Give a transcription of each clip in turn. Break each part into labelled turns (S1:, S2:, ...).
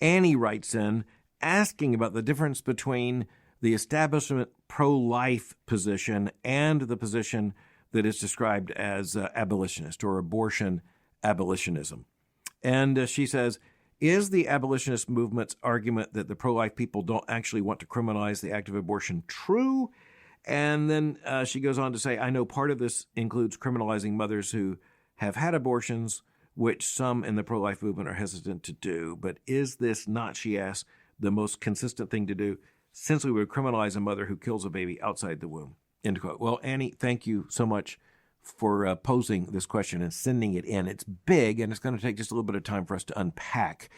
S1: Annie writes in asking about the difference between the establishment pro-life position and the position that is described as abolitionist or abortion abolitionism. And she says, is the abolitionist movement's argument that the pro-life people don't actually want to criminalize the act of abortion true? And then she goes on to say, I know part of this includes criminalizing mothers who have had abortions, which some in the pro-life movement are hesitant to do. But is this not, she asks, the most consistent thing to do, since we would criminalize a mother who kills a baby outside the womb? End quote. Well, Annie, thank you so much for posing this question and sending it in. It's big, and it's going to take just a little bit of time for us to unpack,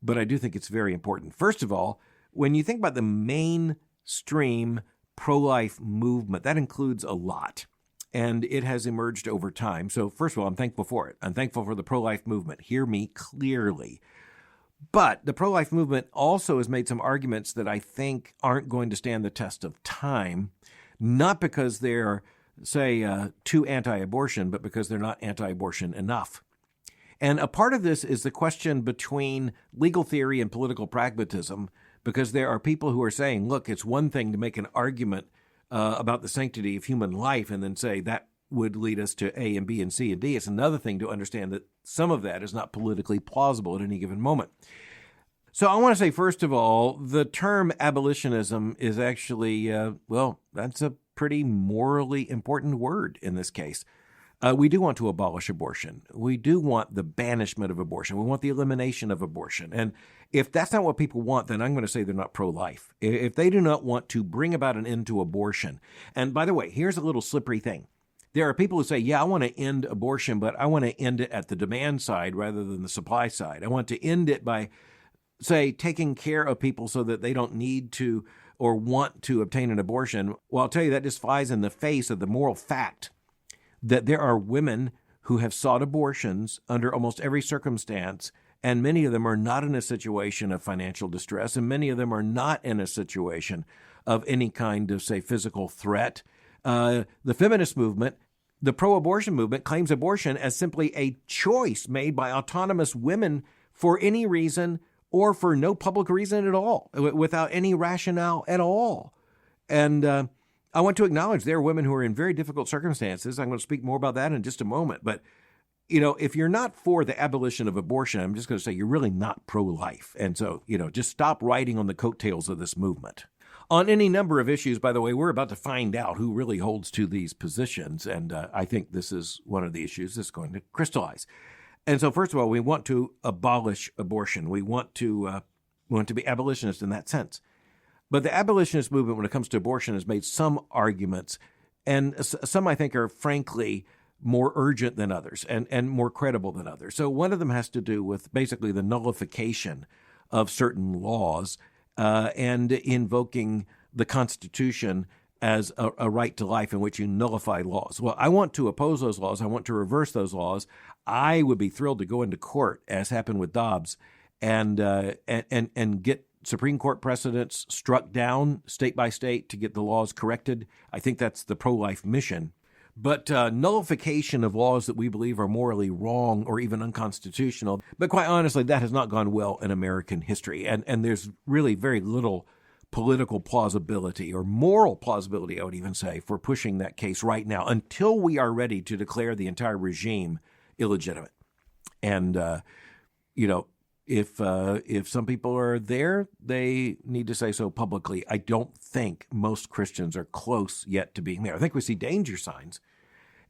S1: but I do think it's very important. First of all, when you think about the mainstream pro-life movement, that includes a lot, and it has emerged over time. So first of all, I'm thankful for it. I'm thankful for the pro-life movement. Hear me clearly. But the pro-life movement also has made some arguments that I think aren't going to stand the test of time, not because they're, say, too anti-abortion, but because they're not anti-abortion enough. And a part of this is the question between legal theory and political pragmatism, because there are people who are saying, look, it's one thing to make an argument about the sanctity of human life and then say that would lead us to A and B and C and D. It's another thing to understand that some of that is not politically plausible at any given moment. So I want to say, first of all, the term abolitionism is actually, that's a pretty morally important word in this case. We do want to abolish abortion. We do want the banishment of abortion. We want the elimination of abortion. And if that's not what people want, then I'm going to say they're not pro-life. If they do not want to bring about an end to abortion, and by the way, here's a little slippery thing. There are people who say, yeah, I want to end abortion, but I want to end it at the demand side rather than the supply side. I want to end it by, say, taking care of people so that they don't need to or want to obtain an abortion. Well, I'll tell you, that just flies in the face of the moral fact that there are women who have sought abortions under almost every circumstance, and many of them are not in a situation of financial distress, and many of them are not in a situation of any kind of, say, physical threat. The feminist movement, the pro-abortion movement, claims abortion as simply a choice made by autonomous women for any reason or for no public reason at all, without any rationale at all. And I want to acknowledge there are women who are in very difficult circumstances. I'm going to speak more about that in just a moment. But, if you're not for the abolition of abortion, I'm just going to say you're really not pro-life. And so, just stop riding on the coattails of this movement. On any number of issues, by the way, we're about to find out who really holds to these positions. And I think this is one of the issues that's going to crystallize. And so, first of all, we want to abolish abortion. We want to be abolitionist in that sense. But the abolitionist movement, when it comes to abortion, has made some arguments, and some I think are frankly more urgent than others and more credible than others. So one of them has to do with basically the nullification of certain laws and invoking the Constitution as a right to life in which you nullify laws. Well, I want to oppose those laws. I want to reverse those laws. I would be thrilled to go into court, as happened with Dobbs, and get Supreme Court precedents struck down state by state to get the laws corrected. I think that's the pro-life mission. But nullification of laws that we believe are morally wrong or even unconstitutional, but quite honestly, that has not gone well in American history. And there's really very little political plausibility or moral plausibility, I would even say, for pushing that case right now until we are ready to declare the entire regime illegitimate. And, if some people are there, they need to say so publicly. I don't think most Christians are close yet to being there. I think we see danger signs,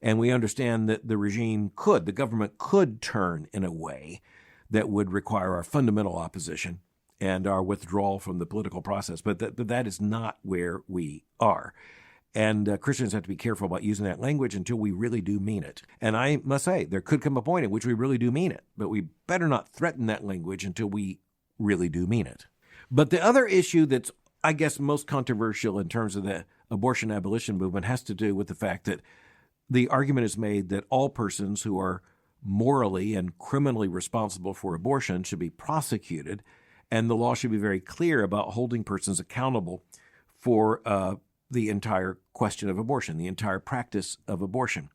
S1: and we understand that the government could turn in a way that would require our fundamental opposition and our withdrawal from the political process. But that is not where we are. And Christians have to be careful about using that language until we really do mean it. And I must say, there could come a point at which we really do mean it, but we better not threaten that language until we really do mean it. But the other issue that's, I guess, most controversial in terms of the abortion abolition movement has to do with the fact that the argument is made that all persons who are morally and criminally responsible for abortion should be prosecuted, and the law should be very clear about holding persons accountable for the entire question of abortion, the entire practice of abortion.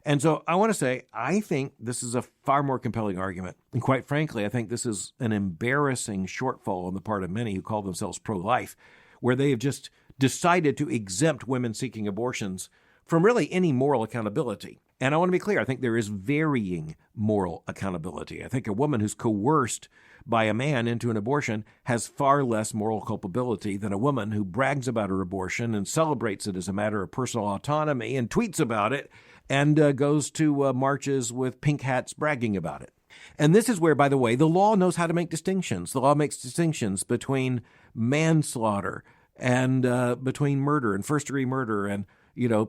S1: And so I want to say, I think this is a far more compelling argument. And quite frankly, I think this is an embarrassing shortfall on the part of many who call themselves pro-life, where they have just decided to exempt women seeking abortions from really any moral accountability. And I want to be clear, I think there is varying moral accountability. I think a woman who's coerced by a man into an abortion has far less moral culpability than a woman who brags about her abortion and celebrates it as a matter of personal autonomy and tweets about it and goes to marches with pink hats bragging about it. And this is where, by the way, the law knows how to make distinctions. The law makes distinctions between manslaughter and between murder and first-degree murder and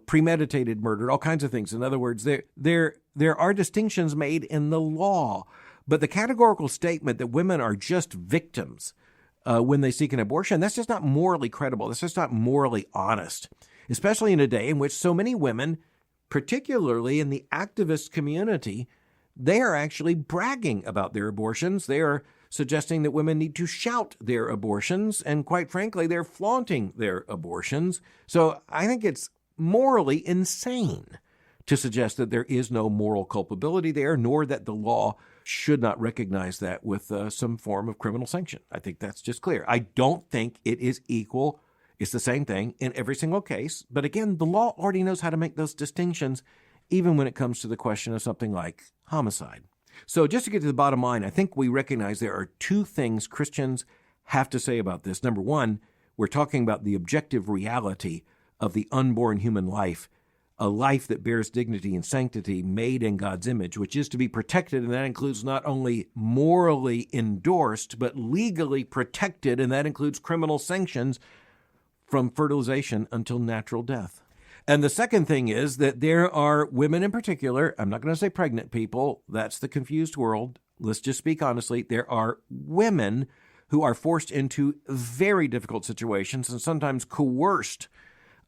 S1: premeditated murder, all kinds of things. In other words, there are distinctions made in the law, but the categorical statement that women are just victims when they seek an abortion, that's just not morally credible. That's just not morally honest, especially in a day in which so many women, particularly in the activist community, they are actually bragging about their abortions. They are suggesting that women need to shout their abortions, and quite frankly, they're flaunting their abortions. So I think it's morally insane to suggest that there is no moral culpability there, nor that the law should not recognize that with some form of criminal sanction. I think that's just clear. I don't think it is equal. It's the same thing in every single case. But again, the law already knows how to make those distinctions, even when it comes to the question of something like homicide. So just to get to the bottom line, I think we recognize there are two things Christians have to say about this. Number one, we're talking about the objective reality of the unborn human life, a life that bears dignity and sanctity made in God's image, which is to be protected, and that includes not only morally endorsed, but legally protected, and that includes criminal sanctions from fertilization until natural death. And the second thing is that there are women in particular, I'm not going to say pregnant people, that's the confused world. Let's just speak honestly. There are women who are forced into very difficult situations and sometimes coerced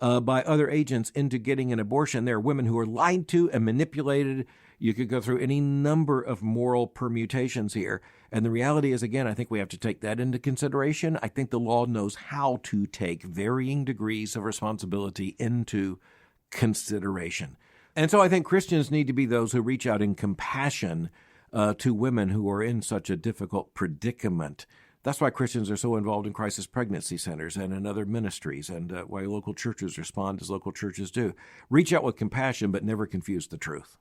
S1: by other agents into getting an abortion. There are women who are lied to and manipulated. You could go through any number of moral permutations here. And the reality is, again, I think we have to take that into consideration. I think the law knows how to take varying degrees of responsibility into consideration. And so I think Christians need to be those who reach out in compassion to women who are in such a difficult predicament. That's why Christians are so involved in crisis pregnancy centers and in other ministries, and why local churches respond as local churches do. Reach out with compassion, but never confuse the truth.